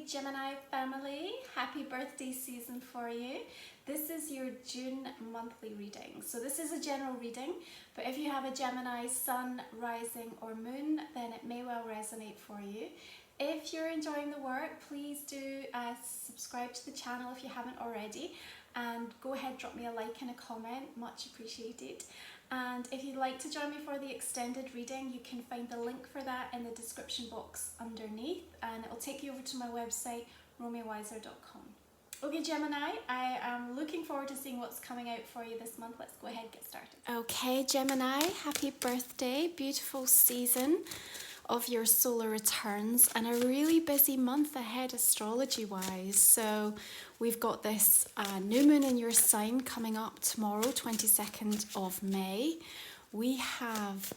Gemini family, happy birthday season for you. This is your June monthly reading. So this is a general reading, but if you have a Gemini sun, rising or moon, then it may well resonate for you. If you're enjoying the work, please do subscribe to the channel if you haven't already, and go ahead, drop me a like and a comment, much appreciated. And if you'd like to join me for the extended reading, you can find the link for that in the description box underneath, and it'll take you over to my website, romywyser.com. Okay, Gemini, I am looking forward to seeing what's coming out for you this month. Let's go ahead and get started. Okay, Gemini, happy birthday. Beautiful season of your solar returns and a really busy month ahead astrology wise. So we've got this new moon in your sign coming up tomorrow, 22nd of May. We have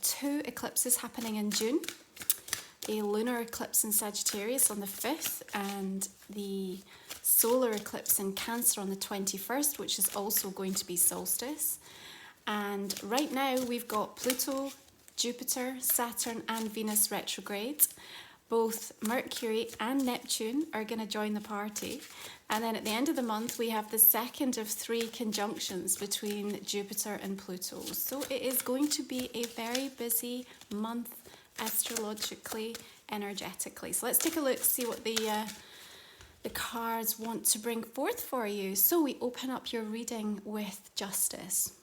two eclipses happening in June. A lunar eclipse in Sagittarius on the 5th and the solar eclipse in Cancer on the 21st, which is also going to be solstice. And right now we've got Pluto, Jupiter, Saturn and Venus retrograde. Both Mercury and Neptune are going to join the party. And then at the end of the month we have the second of 3 conjunctions between Jupiter and Pluto. So it is going to be a very busy month astrologically, energetically. So let's take a look, see what the cards want to bring forth for you. So we open up your reading with Justice.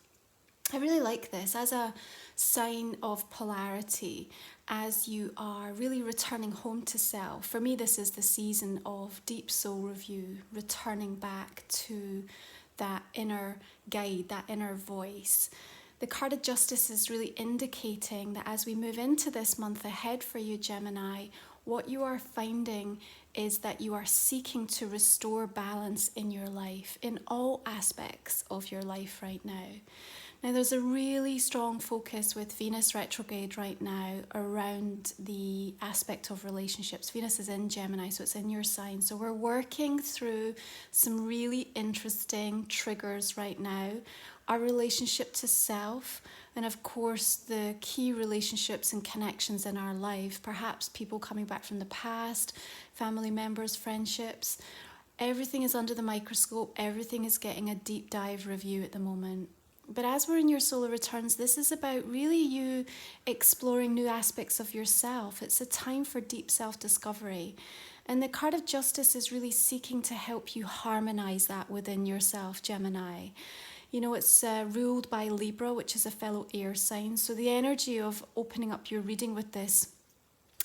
I really like this as a sign of polarity, as you are really returning home to self. For me, this is the season of deep soul review, returning back to that inner guide, that inner voice. The card of Justice is really indicating that as we move into this month ahead for you, Gemini, what you are finding is that you are seeking to restore balance in your life, in all aspects of your life right now. Now, there's a really strong focus with Venus retrograde right now around the aspect of relationships. Venus is in Gemini, so it's in your sign. So we're working through some really interesting triggers right now. Our relationship to self, and of course the key relationships and connections in our life, perhaps people coming back from the past, family members, friendships. Everything is under the microscope, everything is getting a deep dive review at the moment. But as we're in your solar returns, this is about really you exploring new aspects of yourself. It's a time for deep self-discovery. And the card of Justice is really seeking to help you harmonize that within yourself, Gemini. You know, it's ruled by Libra, which is a fellow air sign. So the energy of opening up your reading with this,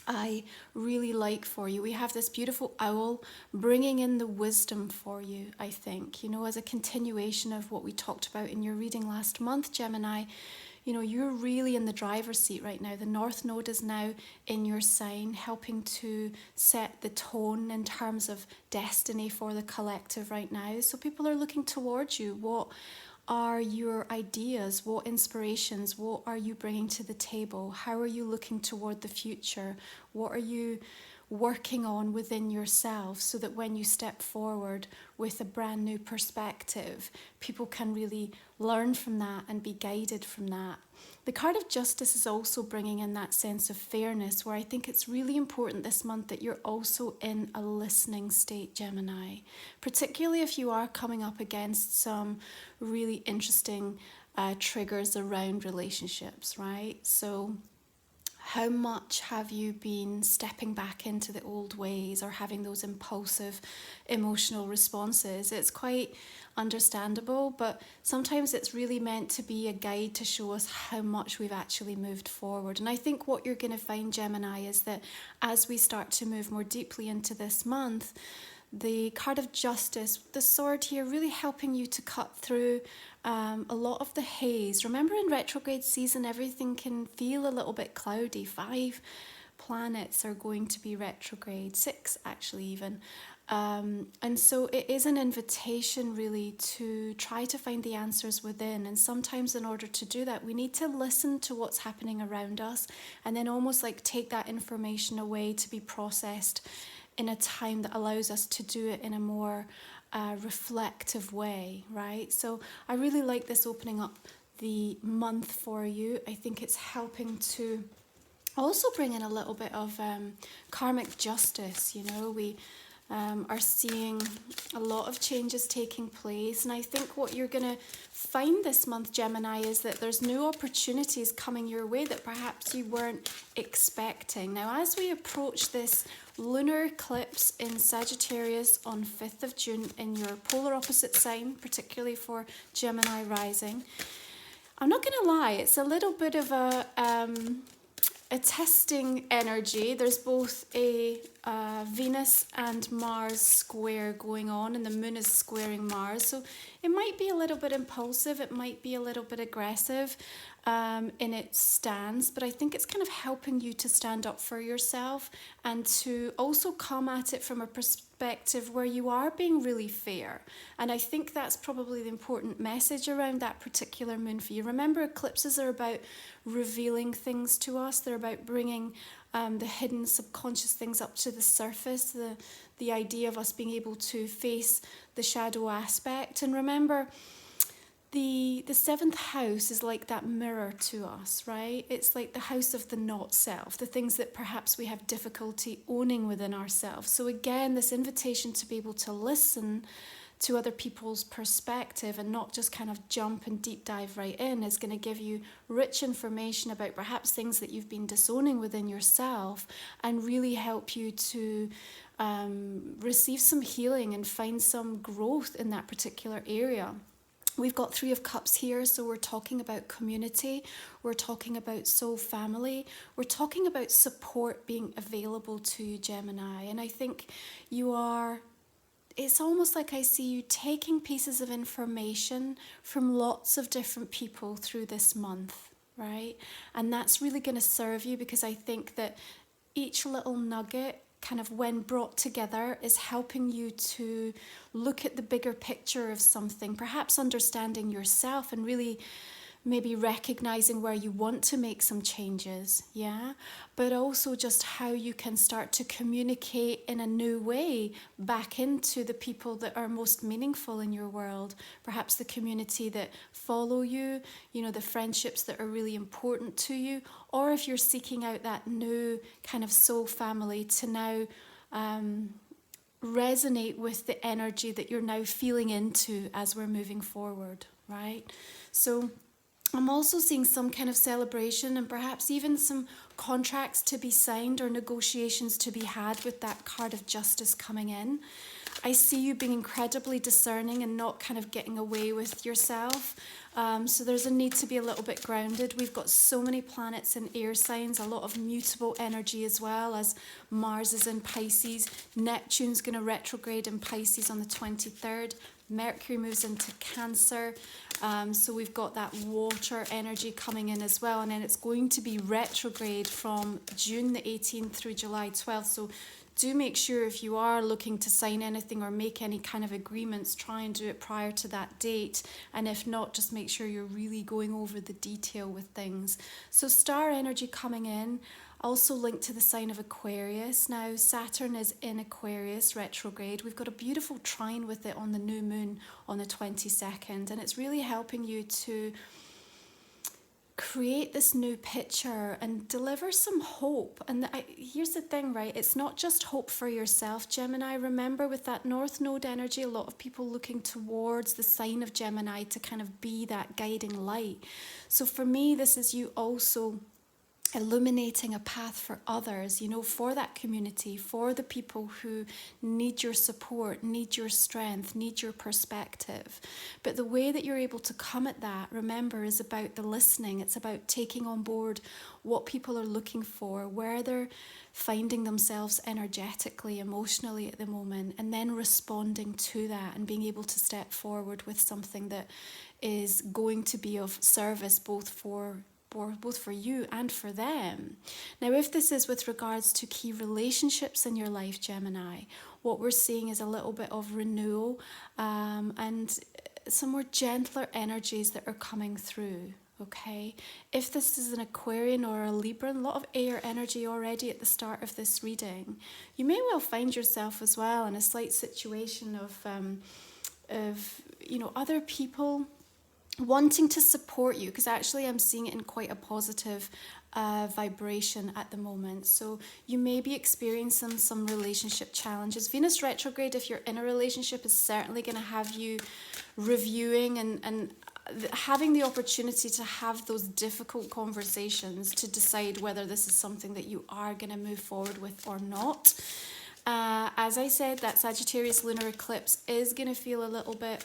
I really like for you. We have this beautiful owl bringing in the wisdom for you, I think. You know, as a continuation of what we talked about in your reading last month, Gemini, you know, you're really in the driver's seat right now. The North Node is now in your sign, helping to set the tone in terms of destiny for the collective right now. So people are looking towards you. What are your ideas? What inspirations? What are you bringing to the table? How are you looking toward the future? What are you working on within yourself so that when you step forward with a brand new perspective, people can really learn from that and be guided from that? The card of Justice is also bringing in that sense of fairness, where I think it's really important this month that you're also in a listening state, Gemini, particularly if you are coming up against some really interesting triggers around relationships, right? So how much have you been stepping back into the old ways or having those impulsive emotional responses? It's quite understandable, but sometimes it's really meant to be a guide to show us how much we've actually moved forward. And I think what you're going to find, Gemini, is that as we start to move more deeply into this month, the card of Justice, the sword here, really helping you to cut through a lot of the haze. Remember, in retrograde season, everything can feel a little bit cloudy. 5 planets are going to be retrograde, 6 actually even. And so it is an invitation really to try to find the answers within. And sometimes in order to do that, we need to listen to what's happening around us and then almost like take that information away to be processed in a time that allows us to do it in a more reflective way, right? So I really like this opening up the month for you. I think it's helping to also bringing a little bit of karmic justice. You know, we are seeing a lot of changes taking place, and I think what you're going to find this month, Gemini, is that there's new opportunities coming your way that perhaps you weren't expecting. Now, as we approach this lunar eclipse in Sagittarius on 5th of June in your polar opposite sign, particularly for Gemini rising, I'm not going to lie, it's a little bit of a testing energy. There's both a Venus and Mars square going on, and the moon is squaring Mars. So it might be a little bit impulsive, it might be a little bit aggressive in its stance, but I think it's kind of helping you to stand up for yourself and to also come at it from a perspective where you are being really fair. And I think that's probably the important message around that particular moon for you. Remember, eclipses are about revealing things to us. They're about bringing the hidden subconscious things up to the surface, the idea of us being able to face the shadow aspect. And remember, the seventh house is like that mirror to us, right? It's like the house of the not self, the things that perhaps we have difficulty owning within ourselves. So again, this invitation to be able to listen to other people's perspective and not just kind of jump and deep dive right in is going to give you rich information about perhaps things that you've been disowning within yourself and really help you to receive some healing and find some growth in that particular area. We've got Three of Cups here, so we're talking about community, we're talking about soul family, we're talking about support being available to you, Gemini. And I think it's almost like I see you taking pieces of information from lots of different people through this month, right? And that's really going to serve you, because I think that each little nugget, kind of when brought together, is helping you to look at the bigger picture of something, perhaps understanding yourself and really maybe recognizing where you want to make some changes, yeah? But also just how you can start to communicate in a new way back into the people that are most meaningful in your world, perhaps the community that follow you, you know, the friendships that are really important to you, or if you're seeking out that new kind of soul family to now resonate with the energy that you're now feeling into as we're moving forward, right? So I'm also seeing some kind of celebration and perhaps even some contracts to be signed or negotiations to be had with that card of justice coming in. I see you being incredibly discerning and not kind of getting away with yourself. So there's a need to be a little bit grounded. We've got so many planets in air signs, a lot of mutable energy as well, as Mars is in Pisces. Neptune's going to retrograde in Pisces on the 23rd. Mercury moves into Cancer. So we've got that water energy coming in as well. And then it's going to be retrograde from June the 18th through July 12th. So do make sure if you are looking to sign anything or make any kind of agreements, try and do it prior to that date. And if not, just make sure you're really going over the detail with things. So star energy coming in, also linked to the sign of Aquarius. Now Saturn is in Aquarius retrograde. We've got a beautiful trine with it on the new moon on the 22nd. And it's really helping you to create this new picture and deliver some hope. And here's the thing, right? It's not just hope for yourself, Gemini. Remember, with that North Node energy, a lot of people looking towards the sign of Gemini to kind of be that guiding light. So for me, this is you also illuminating a path for others, you know, for that community, for the people who need your support, need your strength, need your perspective. But the way that you're able to come at that, remember, is about the listening. It's about taking on board what people are looking for, where they're finding themselves energetically, emotionally at the moment, and then responding to that and being able to step forward with something that is going to be of service both for you and for them. Now, if this is with regards to key relationships in your life, Gemini, what we're seeing is a little bit of renewal and some more gentler energies that are coming through, okay? If this is an Aquarian or a Libran, a lot of air energy already at the start of this reading, you may well find yourself as well in a slight situation of you know, other people wanting to support you, because actually I'm seeing it in quite a positive vibration at the moment. So you may be experiencing some relationship challenges. Venus retrograde, if you're in a relationship, is certainly going to have you reviewing and having the opportunity to have those difficult conversations to decide whether this is something that you are going to move forward with or not. As I said, that Sagittarius lunar eclipse is going to feel a little bit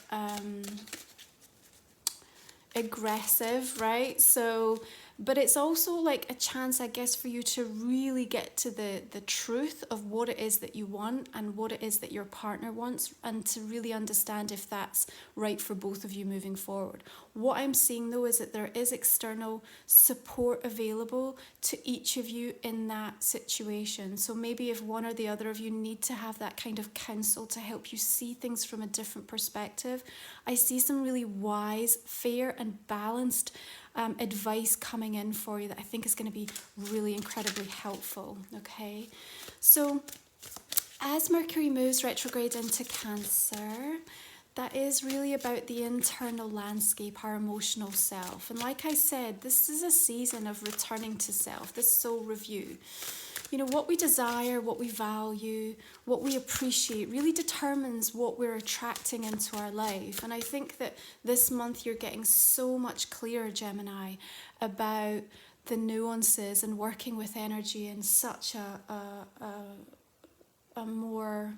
aggressive, right? So, but it's also like a chance, I guess, for you to really get to the truth of what it is that you want and what it is that your partner wants, and to really understand if that's right for both of you moving forward. What I'm seeing though is that there is external support available to each of you in that situation. So maybe if one or the other of you need to have that kind of counsel to help you see things from a different perspective, I see some really wise, fair and balanced advice coming in for you that I think is going to be really incredibly helpful. Okay, so as Mercury moves retrograde into Cancer, that is really about the internal landscape, our emotional self. And like I said, this is a season of returning to self, this soul review. You know, what we desire, what we value, what we appreciate really determines what we're attracting into our life. And I think that this month you're getting so much clearer, Gemini, about the nuances and working with energy in such a more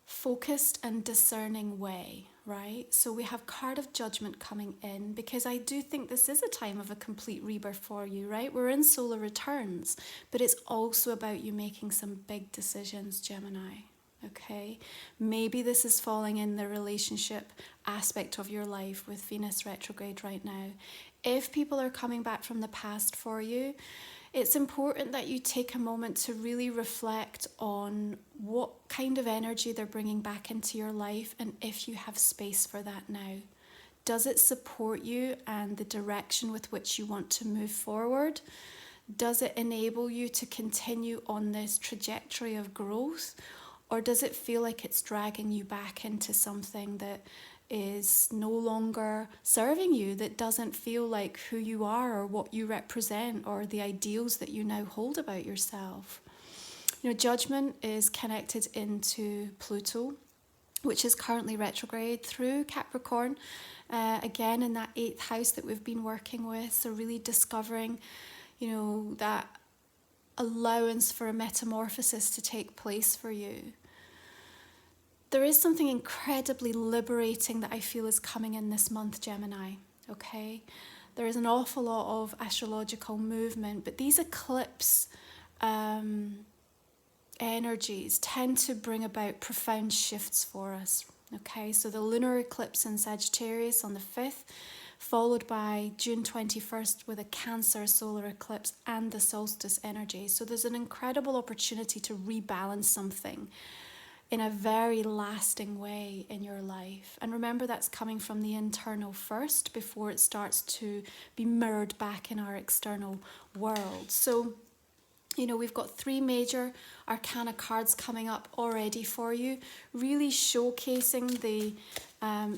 focused and discerning way, right? So we have card of judgment coming in, because I do think this is a time of a complete rebirth for you, right? We're in solar returns, but it's also about you making some big decisions, Gemini. Okay, maybe this is falling in the relationship aspect of your life with Venus retrograde right now. If people are coming back from the past for you, it's important that you take a moment to really reflect on what kind of energy they're bringing back into your life, and if you have space for that now. Does it support you and the direction with which you want to move forward? Does it enable you to continue on this trajectory of growth? Or does it feel like it's dragging you back into something that is no longer serving you, that doesn't feel like who you are or what you represent or the ideals that you now hold about yourself? You know, judgment is connected into Pluto, which is currently retrograde through Capricorn, again in that 8th house that we've been working with. So really discovering, you know, that allowance for a metamorphosis to take place for you. There is something incredibly liberating that I feel is coming in this month, Gemini, okay? There is an awful lot of astrological movement, but these eclipse energies tend to bring about profound shifts for us, okay? So the lunar eclipse in Sagittarius on the 5th, followed by June 21st with a Cancer solar eclipse and the solstice energy. So there's an incredible opportunity to rebalance something in a very lasting way in your life. And remember, that's coming from the internal first before it starts to be mirrored back in our external world. So, you know, we've got 3 major arcana cards coming up already for you, really showcasing the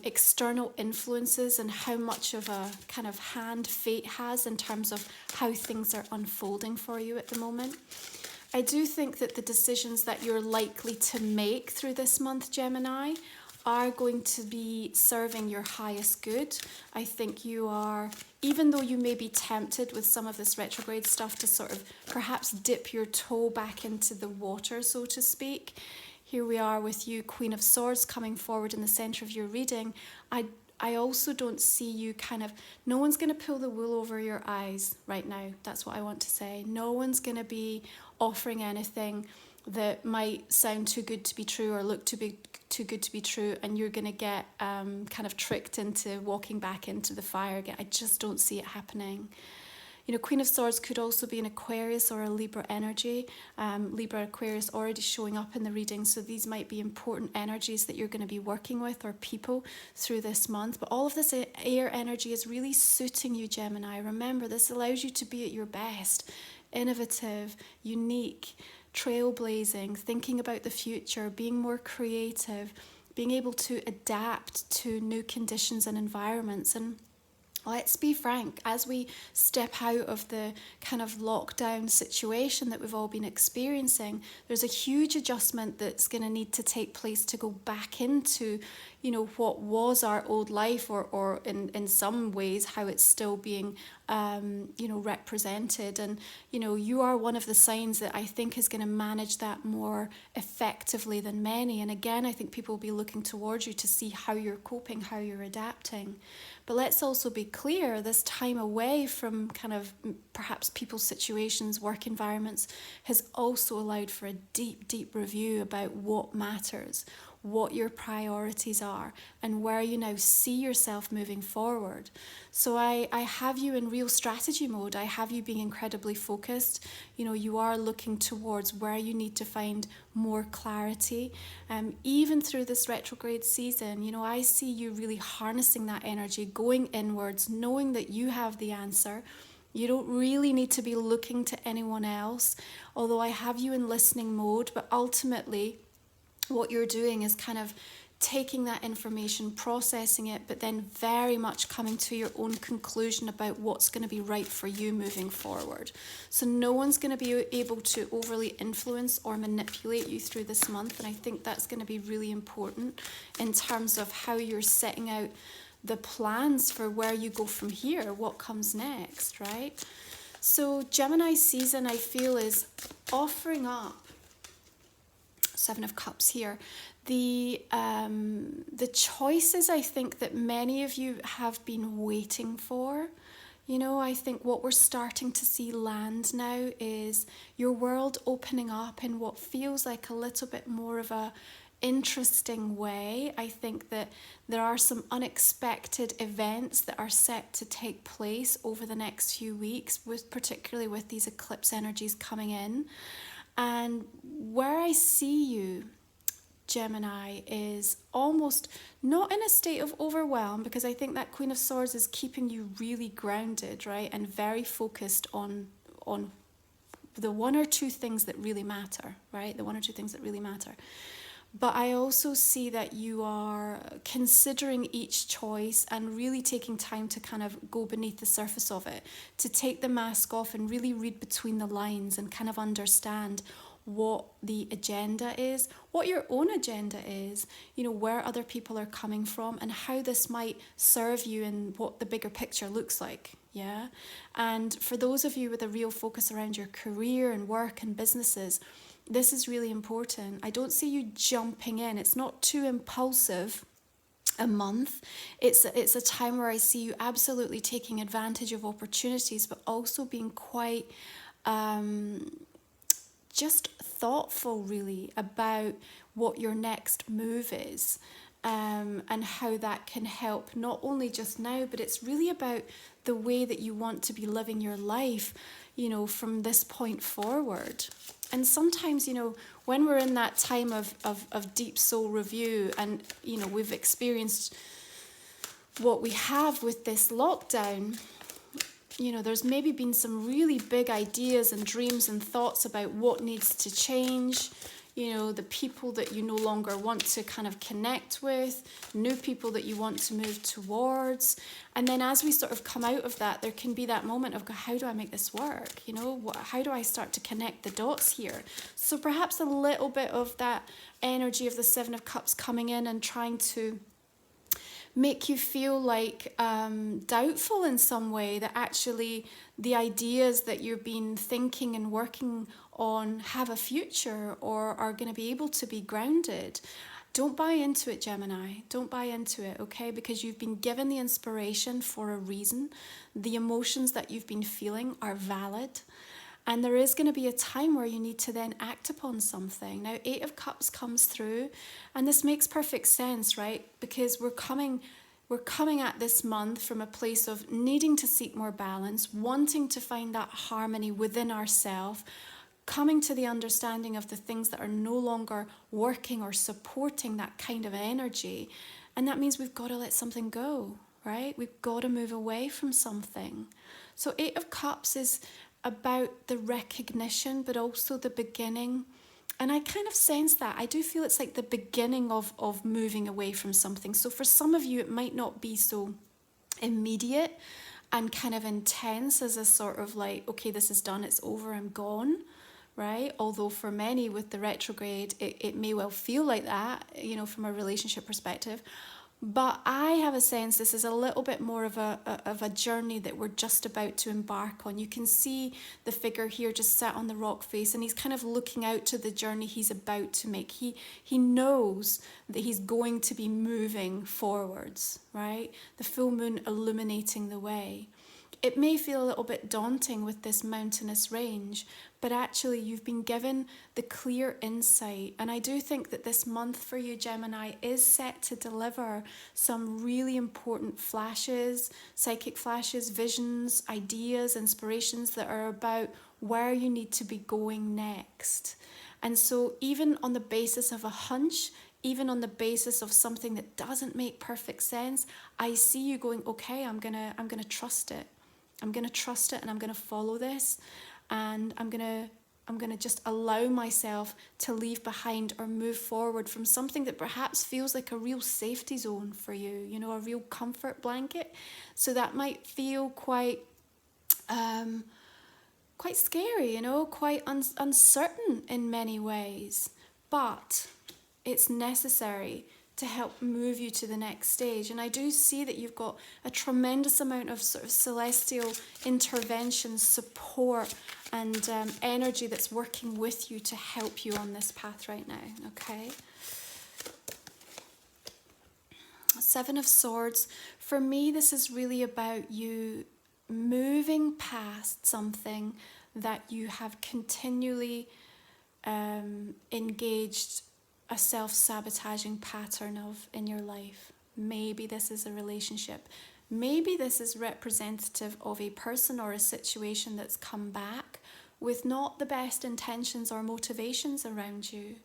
external influences and how much of a kind of hand fate has in terms of how things are unfolding for you at the moment. I do think that the decisions that you're likely to make through this month, Gemini, are going to be serving your highest good. I think you are, even though you may be tempted with some of this retrograde stuff to sort of perhaps dip your toe back into the water, so to speak. Here we are with you, Queen of Swords, coming forward in the centre of your reading. I also don't see you kind of, no one's going to pull the wool over your eyes right now. That's what I want to say. No one's going to be offering anything that might sound too good to be true or look too good to be true, and you're going to get kind of tricked into walking back into the fire again. I just don't see it happening. You know, Queen of Swords could also be an Aquarius or a Libra energy. Libra, Aquarius already showing up in the reading, so these might be important energies that you're going to be working with, or people, through this month. But all of this air energy is really suiting you, Gemini. Remember, this allows you to be at your best, innovative, unique, trailblazing, thinking about the future, being more creative, being able to adapt to new conditions and environments. And let's be frank, as we step out of the kind of lockdown situation that we've all been experiencing, there's a huge adjustment that's going to need to take place to go back into, you know, what was our old life, or in some ways how it's still being you know, represented. And you know, you are one of the signs that I think is going to manage that more effectively than many. And again, I think people will be looking towards you to see how you're coping, how you're adapting. But let's also be clear, this time away from kind of perhaps people's situations, work environments, has also allowed for a deep, deep review about what matters, what your priorities are, and where you now see yourself moving forward. So I have you in real strategy mode. I have you being incredibly focused. You know, you are looking towards where you need to find more clarity. Even through this retrograde season, you know, I see you really harnessing that energy, going inwards, knowing that you have the answer. You don't really need to be looking to anyone else, although I have you in listening mode. But ultimately, what you're doing is kind of taking that information, processing it, but then very much coming to your own conclusion about what's going to be right for you moving forward. So no one's going to be able to overly influence or manipulate you through this month, and I think that's going to be really important in terms of how you're setting out the plans for where you go from here, what comes next, right? So Gemini season, I feel, is offering up, Seven of Cups here, the choices I think that many of you have been waiting for. You know, I think what we're starting to see land now is your world opening up in what feels like a little bit more of a interesting way. I think that there are some unexpected events that are set to take place over the next few weeks, particularly with these eclipse energies coming in. And where I see you, Gemini, is almost not in a state of overwhelm, because I think that Queen of Swords is keeping you really grounded, right? And very focused on the one or two things that really matter, right? The one or two things that really matter. But I also see that you are considering each choice and really taking time to kind of go beneath the surface of it, to take the mask off and really read between the lines and kind of understand what the agenda is, what your own agenda is, you know, where other people are coming from, and how this might serve you and what the bigger picture looks like. Yeah. And for those of you with a real focus around your career and work and businesses, this is really important. I don't see you jumping in. It's not too impulsive a month. It's a time where I see you absolutely taking advantage of opportunities, but also being quite just thoughtful really about what your next move is, and how that can help not only just now, but it's really about the way that you want to be living your life, you know, from this point forward. And sometimes, you know, when we're in that time of deep soul review, and, you know, we've experienced what we have with this lockdown, you know, there's maybe been some really big ideas and dreams and thoughts about what needs to change, you know, the people that you no longer want to kind of connect with, new people that you want to move towards. And then as we sort of come out of that, there can be that moment of, how do I make this work? You know, how do I start to connect the dots here? So perhaps a little bit of that energy of the Seven of Cups coming in and trying to make you feel like doubtful in some way, that actually the ideas that you've been thinking and working on have a future or are going to be able to be grounded. Don't buy into it, Gemini. Don't buy into it, okay? Because you've been given the inspiration for a reason. The emotions that you've been feeling are valid. And there is going to be a time where you need to then act upon something. Now, Eight of Cups comes through, and this makes perfect sense, right? Because we're coming at this month from a place of needing to seek more balance, wanting to find that harmony within ourselves, coming to the understanding of the things that are no longer working or supporting that kind of energy. And that means we've got to let something go, right? We've got to move away from something. So Eight of Cups is about the recognition, but also the beginning. And I kind of sense that. I do feel it's like the beginning of moving away from something. So for some of you, it might not be so immediate and kind of intense as a sort of like, okay, this is done, it's over, I'm gone, right? Although for many with the retrograde, it may well feel like that, you know, from a relationship perspective. But I have a sense this is a little bit more of a journey that we're just about to embark on. You can see the figure here just sat on the rock face, and he's kind of looking out to the journey he's about to make. He knows that he's going to be moving forwards, right? The full moon illuminating the way. It may feel a little bit daunting with this mountainous range, but actually you've been given the clear insight. And I do think that this month for you, Gemini, is set to deliver some really important flashes, psychic flashes, visions, ideas, inspirations that are about where you need to be going next. And so even on the basis of a hunch, even on the basis of something that doesn't make perfect sense, I see you going, okay, I'm gonna trust it. I'm going to trust it, and I'm going to follow this, and I'm going to just allow myself to leave behind or move forward from something that perhaps feels like a real safety zone for you, you know, a real comfort blanket. So that might feel quite scary, you know, quite uncertain in many ways, but it's necessary to help move you to the next stage. And I do see that you've got a tremendous amount of sort of celestial intervention, support, and energy that's working with you to help you on this path right now, okay? Seven of Swords. For me, this is really about you moving past something that you have continually engaged a self-sabotaging pattern of in your life. Maybe this is a relationship. Maybe this is representative of a person or a situation that's come back with not the best intentions or motivations around you.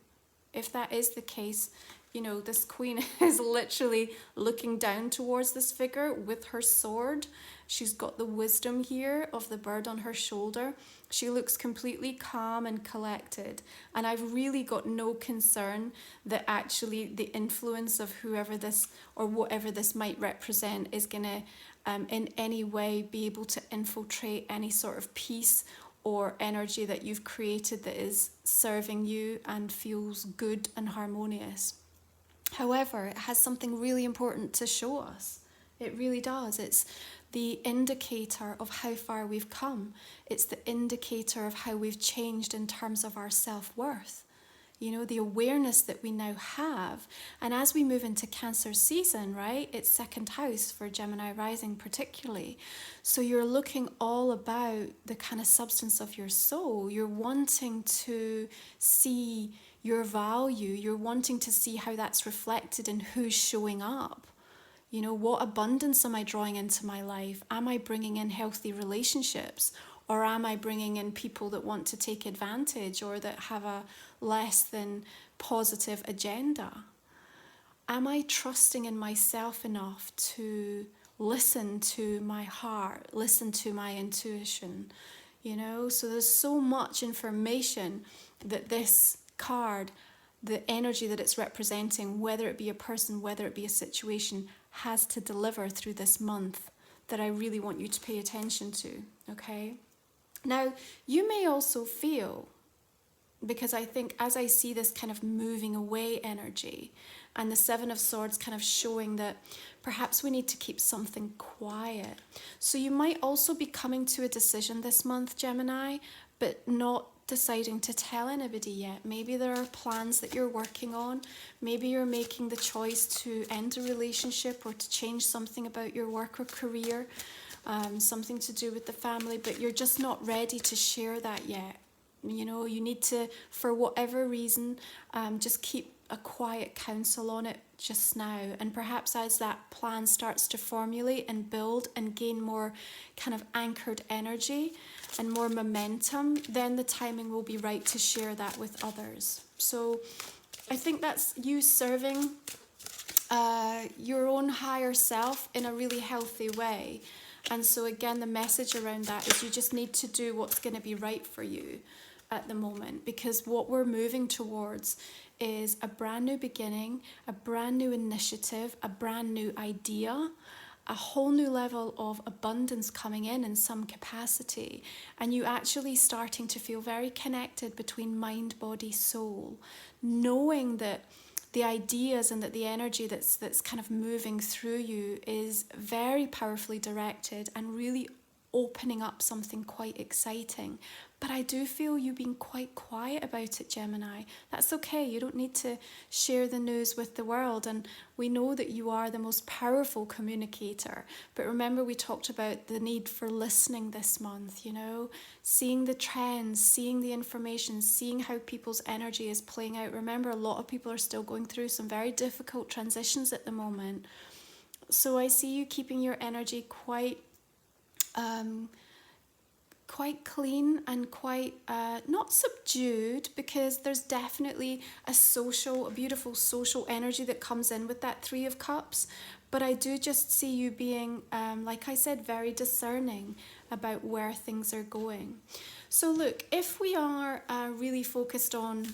If that is the case, you know, this queen is literally looking down towards this figure with her sword. She's got the wisdom here of the bird on her shoulder. She looks completely calm and collected. And I've really got no concern that actually the influence of whoever this or whatever this might represent is going to in any way be able to infiltrate any sort of peace or energy that you've created that is serving you and feels good and harmonious. However, it has something really important to show us. It really does. It's the indicator of how far we've come. It's the indicator of how we've changed in terms of our self-worth. You know, the awareness that we now have. And as we move into Cancer season, right, it's second house for Gemini rising particularly. So you're looking all about the kind of substance of your soul. You're wanting to see your value. You're wanting to see how that's reflected in who's showing up. You know, what abundance am I drawing into my life? Am I bringing in healthy relationships? Or am I bringing in people that want to take advantage or that have a less than positive agenda? Am I trusting in myself enough to listen to my heart, listen to my intuition? You know, so there's so much information that this card, the energy that it's representing, whether it be a person, whether it be a situation, has to deliver through this month that I really want you to pay attention to, okay? Now, you may also feel, because I think as I see this kind of moving away energy and the Seven of Swords kind of showing that perhaps we need to keep something quiet. So you might also be coming to a decision this month, Gemini, but not deciding to tell anybody yet. Maybe there are plans that you're working on. Maybe you're making the choice to end a relationship or to change something about your work or career, something to do with the family, but you're just not ready to share that yet. You know, you need to, for whatever reason, just keep a quiet counsel on it just now. And perhaps as that plan starts to formulate and build and gain more kind of anchored energy and more momentum, then the timing will be right to share that with others. So I think that's you serving your own higher self in a really healthy way. And so again, the message around that is you just need to do what's going to be right for you at the moment, because what we're moving towards is a brand new beginning, a brand new initiative, a brand new idea, a whole new level of abundance coming in some capacity, and you actually starting to feel very connected between mind, body, soul, knowing that the ideas and that the energy that's kind of moving through you is very powerfully directed and really opening up something quite exciting. But I do feel you being quite quiet about it, Gemini. That's okay. You don't need to share the news with the world. And we know that you are the most powerful communicator. But remember, we talked about the need for listening this month, you know, seeing the trends, seeing the information, seeing how people's energy is playing out. Remember, a lot of people are still going through some very difficult transitions at the moment. So I see you keeping your energy quite clean and quite not subdued, because there's definitely a beautiful social energy that comes in with that Three of Cups. But I do just see you being, like I said, very discerning about where things are going. So look, if we are really focused on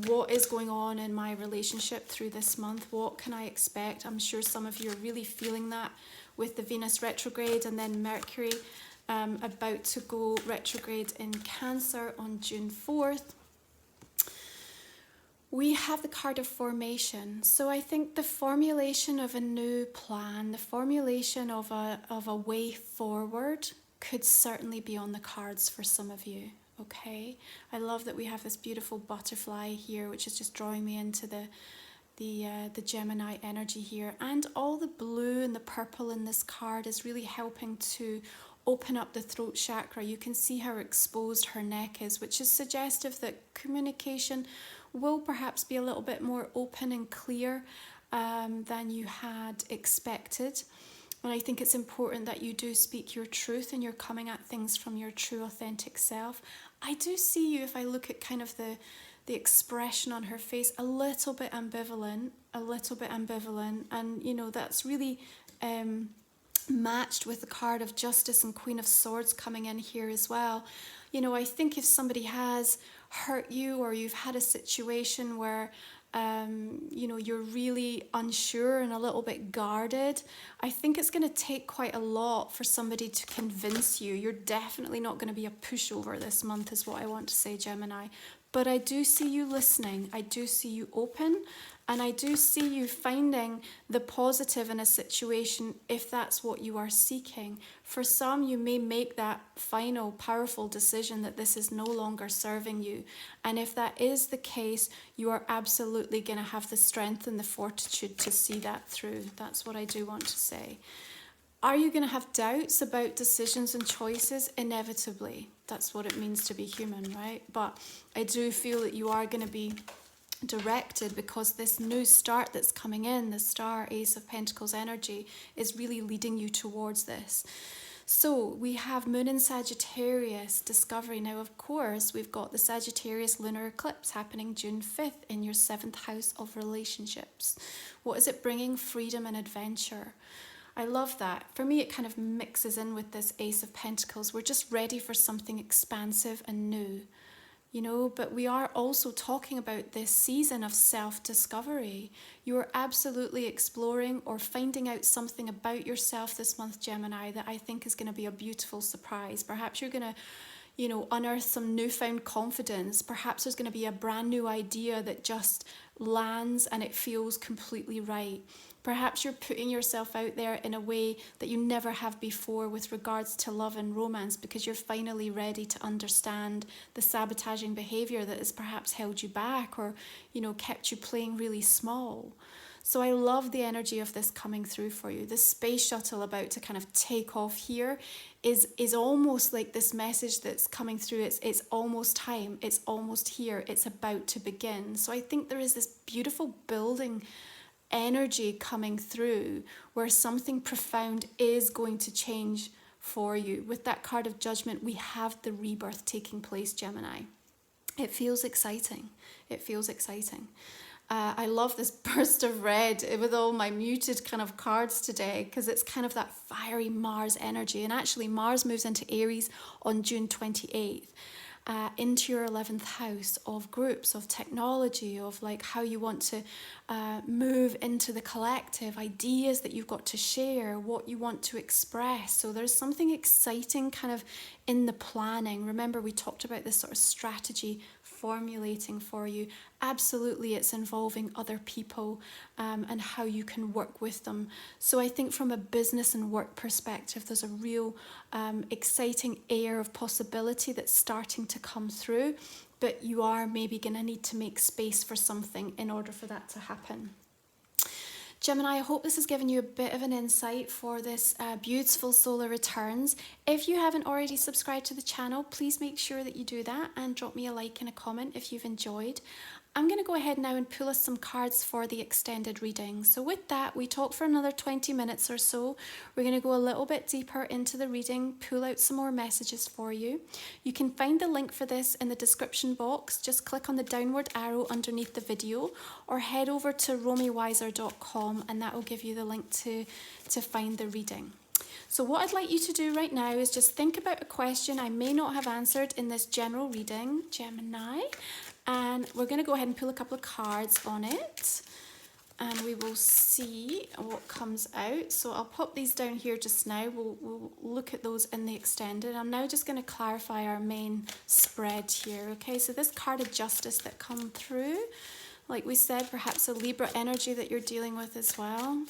what is going on in my relationship through this month, what can I expect? I'm sure some of you are really feeling that with the Venus retrograde and then Mercury about to go retrograde in Cancer on June 4th. We have the card of formation. So I think the formulation of a new plan, the formulation of a way forward could certainly be on the cards for some of you. Okay, I love that we have this beautiful butterfly here, which is just drawing me into the Gemini energy here, and all the blue and the purple in this card is really helping to open up the throat chakra. You can see how exposed her neck is, which is suggestive that communication will perhaps be a little bit more open and clear than you had expected. And I think it's important that you do speak your truth and you're coming at things from your true authentic self. I do see you, if I look at kind of the expression on her face, a little bit ambivalent, and you know, that's really matched with the card of Justice and Queen of Swords coming in here as well. You know, I think if somebody has hurt you, or you've had a situation where you know, you're really unsure and a little bit guarded, I think it's going to take quite a lot for somebody to convince you. You're definitely not going to be a pushover this month, is what I want to say, Gemini. But I do see you listening, I do see you open, and I do see you finding the positive in a situation if that's what you are seeking. For some, you may make that final powerful decision that this is no longer serving you. And if that is the case, you are absolutely going to have the strength and the fortitude to see that through. That's what I do want to say. Are you going to have doubts about decisions and choices? Inevitably. That's what it means to be human, right? But I do feel that you are going to be directed, because this new start that's coming in, the Star, Ace of Pentacles energy, is really leading you towards this. So we have Moon in Sagittarius, discovery. Now, of course, we've got the Sagittarius lunar eclipse happening June 5th in your 7th house of relationships. What is it bringing? Freedom and adventure. I love that. For me, it kind of mixes in with this Ace of Pentacles. We're just ready for something expansive and new, you know, but we are also talking about this season of self-discovery. You are absolutely exploring or finding out something about yourself this month, Gemini, that I think is going to be a beautiful surprise. Perhaps you're going to, you know, unearth some newfound confidence. Perhaps there's going to be a brand new idea that just lands and it feels completely right. Perhaps you're putting yourself out there in a way that you never have before with regards to love and romance, because you're finally ready to understand the sabotaging behavior that has perhaps held you back, or, you know, kept you playing really small. So I love the energy of this coming through for you. This space shuttle about to kind of take off here is almost like this message that's coming through. It's almost time. It's almost here. It's about to begin. So I think there is this beautiful building energy coming through where something profound is going to change for you. With that card of Judgment, we have the rebirth taking place, Gemini. It feels exciting. It feels exciting. I love this burst of red with all my muted kind of cards today, because it's kind of that fiery Mars energy. And actually Mars moves into Aries on June 28th. into your 11th house of groups, of technology, of like how you want to move into the collective, ideas that you've got to share, what you want to express. So there's something exciting kind of in the planning. Remember, we talked about this sort of strategy formulating for you. Absolutely, it's involving other people and how you can work with them. So I think from a business and work perspective, there's a real exciting air of possibility that's starting to come through, but you are maybe going to need to make space for something in order for that to happen. Gemini, I hope this has given you a bit of an insight for this beautiful solar returns. If you haven't already subscribed to the channel, please make sure that you do that and drop me a like and a comment if you've enjoyed. I'm going to go ahead now and pull us some cards for the extended reading. So with that, we talk for another 20 minutes or so. We're going to go a little bit deeper into the reading, pull out some more messages for you. You can find the link for this in the description box. Just click on the downward arrow underneath the video or head over to romywyser.com and that will give you the link to find the reading. So what I'd like you to do right now is just think about a question I may not have answered in this general reading, Gemini. And we're going to go ahead and pull a couple of cards on it and we will see what comes out. So I'll pop these down here just now. We'll look at those in the extended. I'm now just going to clarify our main spread here. Okay, so this card of Justice that come through, like we said, perhaps a Libra energy that you're dealing with as well.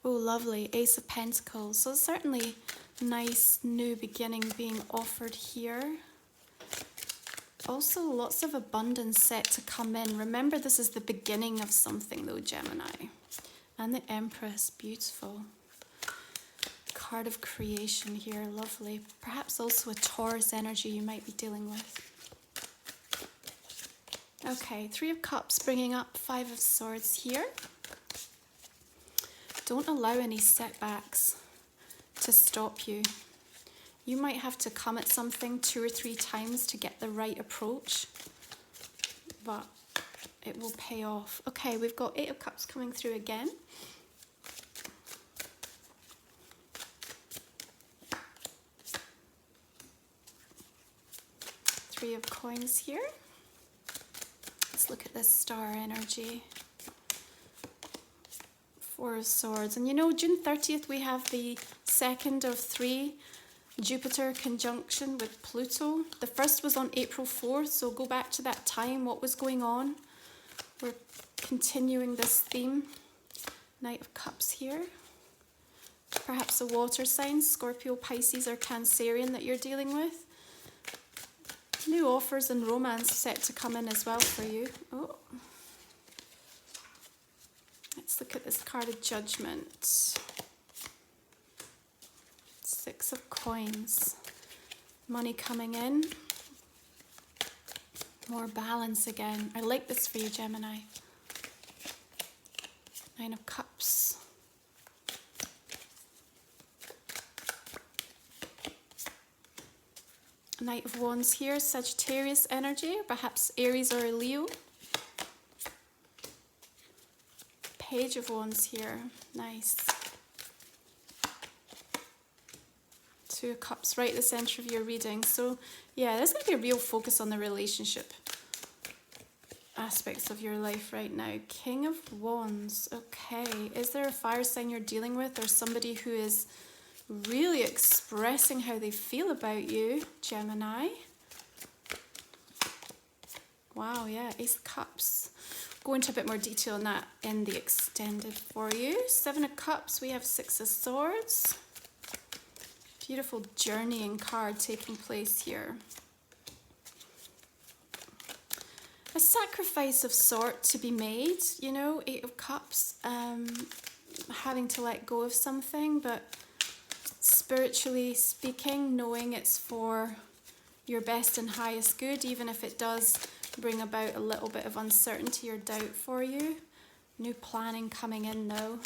Oh, lovely. Ace of Pentacles. So certainly nice new beginning being offered here. Also, lots of abundance set to come in. Remember, this is the beginning of something though, Gemini. And the Empress, beautiful. Card of creation here, lovely. Perhaps also a Taurus energy you might be dealing with. Okay, Three of Cups bringing up Five of Swords here. Don't allow any setbacks to stop you. You might have to come at something 2 or 3 times to get the right approach, but it will pay off. Okay, we've got Eight of Cups coming through again. Three of Coins here. Let's look at this star energy. Four of Swords. And you know, June 30th, we have the second of 3 Jupiter conjunction with Pluto. The first was on April 4th, so go back to that time. What was going on? We're continuing this theme. Knight of Cups here. Perhaps a water sign, Scorpio, Pisces or Cancerian that you're dealing with. New offers and romance set to come in as well for you. Oh. Let's look at this card of Judgment. Six of Coins. Money coming in. More balance again. I like this for you, Gemini. Nine of Cups. Knight of Wands here. Sagittarius energy. Perhaps Aries or a Leo. Page of Wands here. Nice. Two of Cups right at the center of your reading. So yeah, there's going to be a real focus on the relationship aspects of your life right now. King of Wands. Okay, is there a fire sign you're dealing with or somebody who is really expressing how they feel about you, Gemini? Wow, yeah, Ace of Cups. Go into a bit more detail on that in the extended for you. Seven of Cups, we have Six of Swords. Beautiful journeying card taking place here. A sacrifice of sort to be made, you know, Eight of Cups, having to let go of something, but spiritually speaking, knowing it's for your best and highest good, even if it does bring about a little bit of uncertainty or doubt for you. New planning coming in though.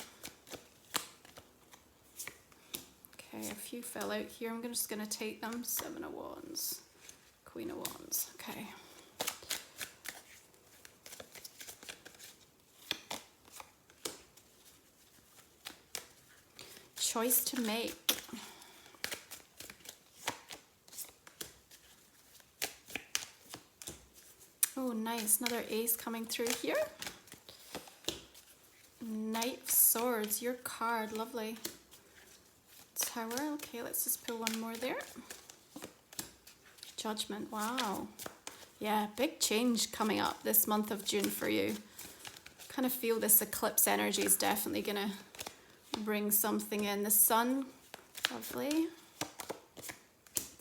Okay, a few fell out here. I'm just going to take them. Seven of Wands. Queen of Wands. Okay. Choice to make. Oh, nice. Another ace coming through here. Knight of Swords, your card. Lovely. Tower. Okay, let's just pull one more there. Judgment. Wow. Yeah, big change coming up this month of June for you. Kind of feel this eclipse energy is definitely going to bring something in. The Sun. Lovely.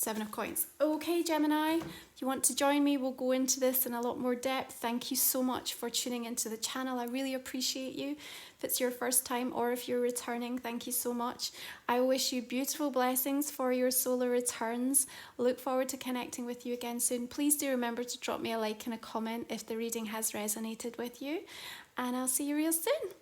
Seven of Coins. Okay, Gemini, if you want to join me, we'll go into this in a lot more depth. Thank you so much for tuning into the channel. I really appreciate you. If it's your first time or if you're returning, thank you so much. I wish you beautiful blessings for your solar returns. Look forward to connecting with you again soon. Please do remember to drop me a like and a comment if the reading has resonated with you. And I'll see you real soon.